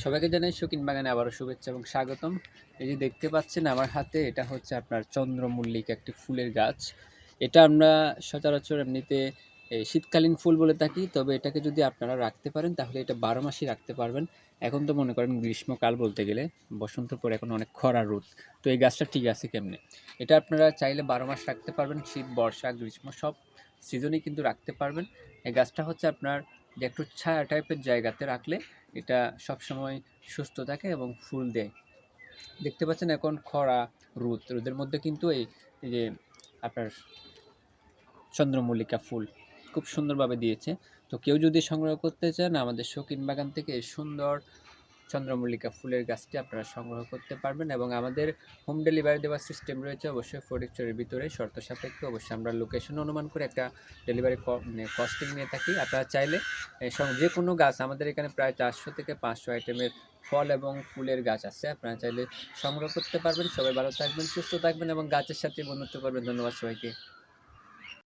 সবাইকে জানাই শৌখিন বাগানে আবারও শুভেচ্ছা এবং স্বাগতম। এই যে দেখতে পাচ্ছেন আমার হাতে, এটা হচ্ছে আপনার চন্দ্রমল্লিকা, একটি ফুলের গাছ। এটা আমরা সচরাচর এমনিতে শীতকালীন ফুল বলে থাকি, তবে এটাকে যদি আপনারা রাখতে পারেন তাহলে এটা 12 মাসই রাখতে পারবেন। এখন তো মনে করেন গ্রীষ্মকাল বলতে গেলে, বসন্ত পরে এখন অনেক খরা রোদ। তো এই গাছটা ঠিক আছে কেমনে? এটা আপনারা চাইলে 12 মাস রাখতে পারবেন, শীত, বর্ষা, গ্রীষ্ম সব সিজনেই কিন্তু রাখতে পারবেন। এই গাছটা হচ্ছে আপনার যে একটু ছায়া টাইপের জায়গাতে রাখলে এটা সবসময় সুস্থ থাকে এবং ফুল দেয়। দেখতে পাচ্ছেন এখন খরা, রোদের মধ্যে কিন্তু এই যে আপনার চন্দ্রমল্লিকা ফুল খুব সুন্দরভাবে দিয়েছে। তো কেউ যদি সংগ্রহ করতে চান, আমাদের শৌখিন বাগান থেকে এই সুন্দর চন্দ্রমল্লিকা ফুলের গাছটি আপনারা সংগ্রহ করতে পারবেন এবং আমাদের হোম ডেলিভারি দেওয়ার সিস্টেম রয়েছে অবশ্যই ফটিকছড়ির ভিতরে, শর্ত সাপেক্ষে। অবশ্যই আমরা লোকেশন অনুমান করে একটা ডেলিভারি কস্টিং নিয়ে থাকি। আপনারা চাইলে যে কোনো গাছ, আমাদের এখানে প্রায় 400 থেকে 500 আইটেমের ফল এবং ফুলের গাছ আছে, আপনারা চাইলে সংগ্রহ করতে পারবেন। সবাই ভালো থাকবেন, সুস্থ থাকবেন এবং গাছের সাথে বন্ধুত্ব করবেন। ধন্যবাদ সবাইকে।